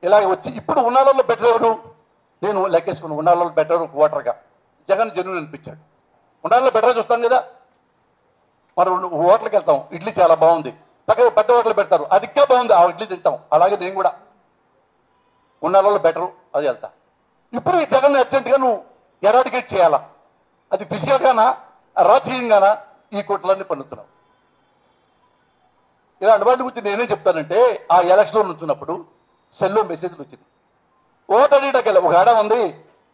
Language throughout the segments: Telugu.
ఇలాగ వచ్చి ఇప్పుడు ఉన్నాళ్ళలో బెటర్ ఎవరు? నేను లెక్కేసుకున్నాను, ఉన్నాళ్ళలో బెటర్ ఓటర్గా జగన్ జెన్యూన్ అనిపించాడు. ఉన్నాళ్ళలో బెటర్ చూస్తాం కదా, మనం హోటల్కి వెళ్తాం, ఇడ్లీ చాలా బాగుంది, పక్కన పెద్ద హోటల్ పెడతారు, అది ఇంకా బాగుంది, ఆ ఇడ్లీ తింటాం. అలాగే నేను కూడా ఉన్నాళ్ళలో బెటరు అది వెళ్తా. ఇప్పుడు ఈ జగన్ అర్జెంట్గా నువ్వు ఎరాడికేట్ చేయాలా, అది ఫిజికల్గానా రాజకీయంగానా ఈ కుట్రలన్నీ పన్నుతున్నావు. ఇలాంటి వాటి గురించి నేనేం చెప్తానంటే, ఆ ఎలక్షన్లో నుంచున్నప్పుడు సెల్లో మెసేజ్లు వచ్చింది. ఓటు అడిగటకెళ్ళి ఒక ఆడ ఉంది,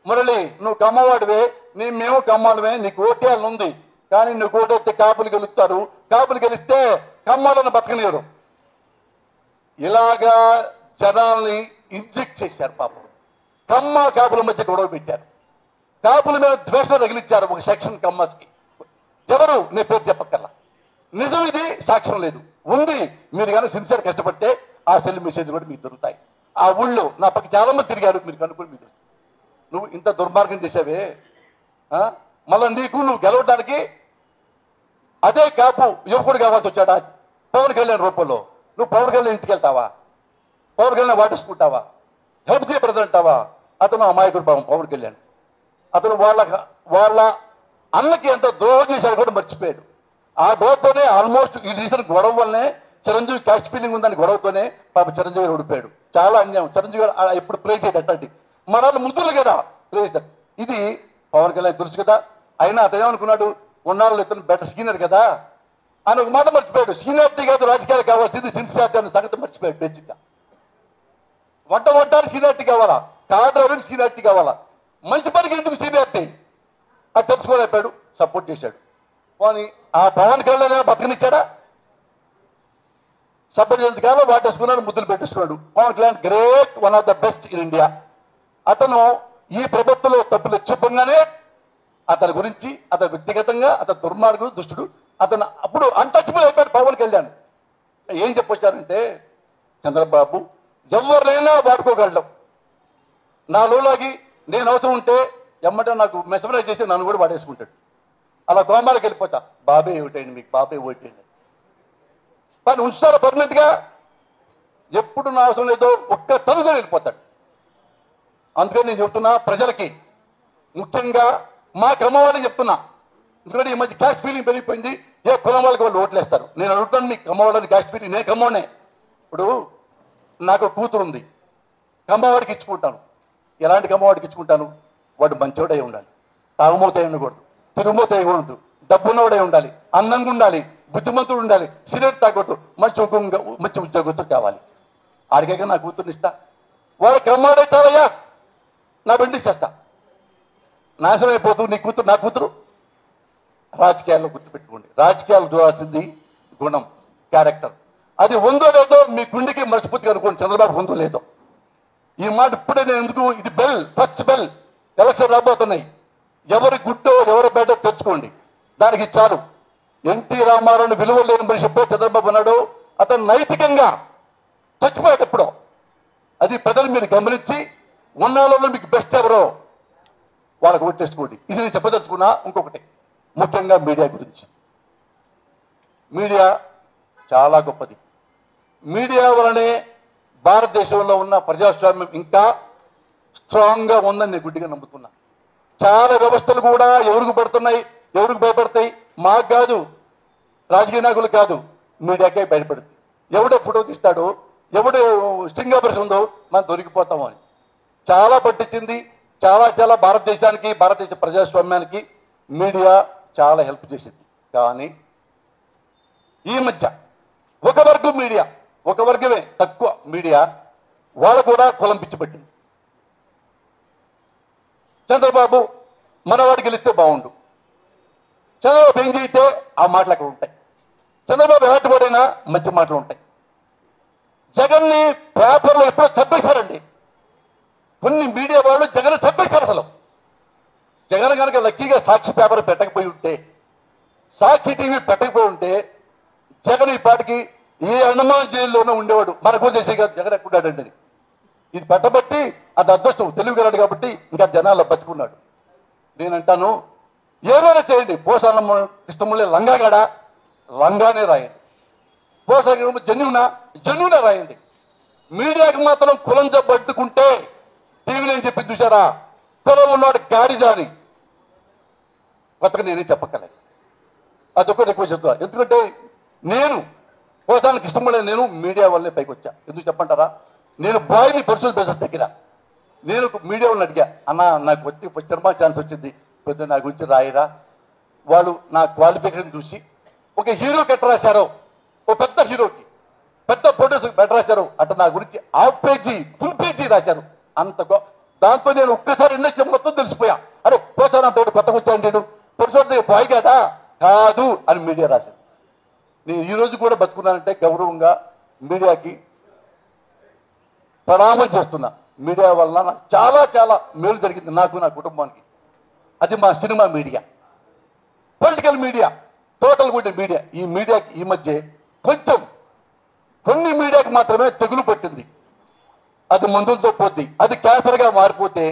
మురళి నువ్వు కమ్మవాడివే, మేము కమ్మాలమే, నీకు ఓటేయాలని ఉంది, కానీ నువ్వు ఓటేస్తే కాపులు గెలుస్తారు, కాపులు గెలిస్తే కమ్మాలను బతకలేరు. ఇలాగా జనాల్ని ఇంజెక్ట్ చేశారు. పాపం కమ్మ కాపుల మధ్య గొడవ పెట్టారు, కాపుల మీద ద్వేషం రగిలించారు ఒక సెక్షన్ కమ్మస్కి. ఎవరు నేను పేరు చెప్పక్కర్లా, నిజం ఇది, సాక్ష్యం లేదు, ఉంది. మీరు కానీ సిన్సియర్ కష్టపడితే ఆ సెల్ మెసేజ్ కూడా మీకు దొరుకుతాయి. ఆ ఊళ్ళో నా పక్క చాలా మంది తిరిగారు, మీరు కనుక్కొని మీరు నువ్వు ఇంత దుర్మార్గం చేసావే, మళ్ళీ నీకు నువ్వు గెలవడానికి అదే కాపు యువకుడు కావాల్సి వచ్చాడా పవన్ కళ్యాణ్ రూపంలో? నువ్వు పవన్ కళ్యాణ్ ఇంటికి వెళ్తావా? పవన్ కళ్యాణ్ వాటేసుకుంటావా? హెల్ప్ చేయబడదు అంటావా? అతను అమాయకుడు పాపం పవన్ కళ్యాణ్. అతను వాళ్ళ అన్నకి ఎంత ద్రోహం చేశాడు కూడా మర్చిపోయాడు. ఆ గొడవతోనే ఆల్మోస్ట్ ఈ రీసెంట్ గొడవ వల్లనే చిరంజీవి క్యాస్ట్ ఫీలింగ్ ఉందని గొడవతోనే పాప చిరంజీవి ఓడిపోయాడు. చాలా అన్యాయం. చిరంజీవి ఎప్పుడు ప్లే చేయడు అట్లాంటి మన వాళ్ళు ముద్దులు కదా ప్లే చేస్తారు. ఇది పవన్ కళ్యాణ్ తెలుసు కదా. అయినా అతను ఏమనుకున్నాడు, ఉన్నాళ్ళు ఇతను బెటర్ సీనియర్ కదా అని ఒక మాట మర్చిపోయాడు. సీనియారిటీ కాదు రాజకీయాలు కావాల్సింది సిన్సియారిటీ అనే సంగతి మర్చిపోయాడు. బేసిక్గా వంటానికి సీనియారిటీ కావాలా, కార్ డ్రైవింగ్ సీనియారిటీ కావాలా, మంచి పనికి ఎందుకు సీనియారిటీ అది తెలుసుకోలేపాడు, సపోర్ట్ చేశాడు. పోనీ ఆ పవన్ కళ్యాణ్ బతకనిచ్చాడా? సభ్యుల కాలం వాటేసుకున్నాడు, ముద్దులు పెట్టేసుకున్నాడు. Pawan Kalyan great, one of the best in India. అతను ఈ ప్రభుత్వంలో తప్పులు చెప్పంగానే అతని గురించి, అతను వ్యక్తిగతంగా అతను దుర్మార్గుడు, దుష్టుడు, అతను అప్పుడు అన్టచబుల్ అయిపోయాడు పవన్ కళ్యాణ్. ఏం చెప్పొచ్చారంటే, చంద్రబాబు ఎవరినైనా వాడుకోగలడం, నా లోలాగి నేను అవసరం ఉంటే ఎమ్మటే నాకు మెసమరైజ్ చేసి నన్ను కూడా వాడేసుకుంటాడు. అలా గోమాలకు వెళ్ళిపోతా, బాబే ఓటేయండి, మీకు బాబే ఓటేయండి. కానీ ఉంచుతారా పర్మనెంట్గా? ఎప్పుడు నా అవసరం లేదో ఒక్క తనుగా వెళ్ళిపోతాడు. అందుకని నేను చెప్తున్నా ప్రజలకి, ముఖ్యంగా మా కమ్మవాళ్ళని చెప్తున్నా. ఎందుకంటే ఈ మధ్య క్యాస్ట్ ఫీలింగ్ పెరిగిపోయింది, ఏ కులం వాళ్ళకి వాళ్ళు ఓట్లేస్తారు. నేను అడుగుతాను, మీ కమ్మవాళ్ళని క్యాస్ట్ ఫీలింగ్, నేను కమ్మవాడినే. ఇప్పుడు నాకు కూతురు ఉంది, కమ్మవాడికి ఇచ్చుకుంటాను. ఎలాంటి కమ్మవాడికి ఇచ్చుకుంటాను? వాడు మంచివాడై ఉండాలి, తాగుమోత ఉండకూడదు, తిరుగుమోత ఉండదు, డబ్బున్నవాడై ఉండాలి, అందంగా ఉండాలి, బుద్ధిమంతుడు ఉండాలి, సిగరెట్ తాగొద్దు, మంచి ఉద్యోగస్తులు కావాలి. ఆడికే నా కూతుర్ని ఇస్తా. వాడు కమ్మవాడే చాలయ్యా, నా బండి చేస్తా. నాశనం అయిపోతుంది నీ కూతురు, నా కూతురు. రాజకీయాల్లో గుర్తుపెట్టుకోండి, రాజకీయాలు చూడాల్సింది గుణం, క్యారెక్టర్. అది ఉందో లేదో మీ గుండెకి మర్చిపోతుంది అనుకోండి. చంద్రబాబు ఉందో లేదో ఈ మాట ఇప్పుడే నేను ఎందుకు, ఇది బెల్, ఫస్ట్ బెల్. ఎలక్షన్ రాబోతున్నాయి, ఎవరి గుడ్డో ఎవరి బెడ్డో తెచ్చుకోండి, దానికి చాలు. ఎన్టీ రామారావుని విలువ లేని మనిషి ఎప్పుడో చంద్రబాబు అన్నాడు, అతను నైతికంగా చచ్చిపోయాడు ఎప్పుడో. అది ప్రజలు మీరు గమనించి, ఉన్నాళ్ళలో మీకు బెస్ట్ ఎవరో వాళ్ళకి ఓటేసుకోండి. ఇది నేను చెప్పదలుచుకున్నా. ఇంకొకటి ముఖ్యంగా మీడియా గురించి. మీడియా చాలా గొప్పది. మీడియా వలనే భారతదేశంలో ఉన్న ప్రజాస్వామ్యం ఇంకా స్ట్రాంగ్గా ఉందని నేను గుడ్డిగా నమ్ముతున్నా. చాలా వ్యవస్థలు కూడా ఎవరికి పడుతున్నాయి, ఎవరికి భయపడతాయి? మాకు కాదు, రాజకీయ నాయకులు కాదు, మీడియాకే భయపడుతుంది. ఎవడో ఫోటో తీస్తాడో, ఎవడు స్టింగ్ ఆపరేషన్ ఉందో మనం దొరికిపోతాము అని చాలా పట్టించింది. చాలా భారతదేశానికి, భారతదేశ ప్రజాస్వామ్యానికి మీడియా చాలా హెల్ప్ చేసింది. కానీ ఈ మధ్య ఒక వర్గం మీడియా, ఒక వర్గమే తక్కువ మీడియా, వాళ్ళు కూడా కులం పిచ్చి పట్టింది. చంద్రబాబు మనవాడికి గెలిస్తే బాగుండు, చంద్రబాబు ఏం చేయితే ఆ మాటలు అక్కడ ఉంటాయి. చంద్రబాబు ఎలాంటి వాడైనా మంచి మాటలు ఉంటాయి. జగన్ని పేపర్లో ఎప్పుడో చంపేశారండి. కొన్ని మీడియా వాళ్ళు జగన్ చంపేశారు. అసలు జగన్ కనుక లక్కీగా సాక్షి పేపర్ పెట్టకపోయి ఉంటే, సాక్షి టీవీ పెట్టకపోయి ఉంటే, జగన్ ఈ పాటికి ఏ అండమాన్ జైల్లోనూ ఉండేవాడు. మనకు చేసే జగన్ ఎక్కుంటాడండి. ఇది పెట్టబట్టి అది అదృష్టం, తెలివిగలడు కాబట్టి ఇంకా జనాల్లో బతుకున్నాడు. నేనంటాను, ఏమైనా చేయండి. పోసానమ్మ కృష్ణములే లంగాగాడా, లంగానే రాయండి. పోసా జన్యునా రాయండి. మీడియాకి మాత్రం కులం జబ్బట్టుకుంటే టీవీ నేను చెప్పి చూసారా, కులం ఉన్నాడు గాడిద అని. కొత్తగా నేనేం చెప్పక్కలేదు. అదొకటి ఎక్కువ చెప్తా. ఎందుకంటే నేను పోతానికి ఇష్టపడే నేను మీడియా వల్లే పైకి వచ్చా. ఎందుకు చెప్పంటారా, నేను బాయ్ని పర్సనల్ బిజినెస్ దగ్గర నేను మీడియా వాళ్ళని అడిగా, అన్న నాకు వచ్చి సినిమా ఛాన్స్ వచ్చింది, కొద్దిగా నా గురించి రాయరా. వాళ్ళు నా క్వాలిఫికేషన్ చూసి ఒక హీరోకి ఎట్లా రాశారో, ఓ పెద్ద హీరోకి పెద్ద ప్రొడ్యూసర్కి ఎట్లా రాశారు అట్లా నా గురించి హాఫ్ పేజీ ఫుల్ పేజీ రాశారు. అంత దాంతో నేను ఒక్కసారి ఇండస్ట్రీ మొత్తం తెలిసిపోయా. అరే పోసాను తోడు కొత్తగా వచ్చాను, నేను ప్రొడ్యూసర్ బాయ్ కదా కాదు అని మీడియా రాశారు. నేను ఈరోజు కూడా బతుకున్నానంటే గౌరవంగా మీడియాకి ప్రణామం చేస్తున్నా. మీడియా వల్ల నాకు చాలా చాలా మేలు జరిగింది, నాకు నా కుటుంబానికి. అది మా cinema media, political media, total కూడా మీడియా. ఈ మీడియాకి ఈ మధ్య కొంచెం కొన్ని మీడియాకి మాత్రమే తెగులు పట్టింది. అది మందులతో పోద్ది, అది క్యాన్సర్గా మారిపోతే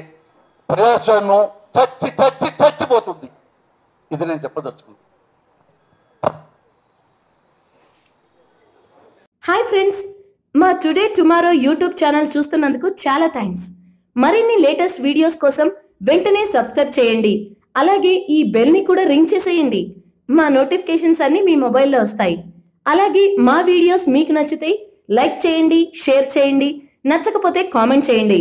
ప్రజాస్వామ్యం చచ్చి చచ్చి చచ్చిపోతుంది. ఇది నేను చెప్పదలుచుకున్నాను. హాయ్ ఫ్రెండ్స్, మా టుడే టుమారో యూట్యూబ్ ఛానల్ చూస్తున్నందుకు చాలా థ్యాంక్స్. మరిన్ని లేటెస్ట్ వీడియోస్ కోసం వెంటనే సబ్స్క్రైబ్ చేయండి. అలాగే ఈ బెల్ ని కూడా రింగ్ చేసేయండి. మా నోటిఫికేషన్స్ అన్ని మీ మొబైల్లో వస్తాయి. అలాగే మా వీడియోస్ మీకు నచ్చితే లైక్ చేయండి, షేర్ చేయండి, నచ్చకపోతే కామెంట్ చేయండి.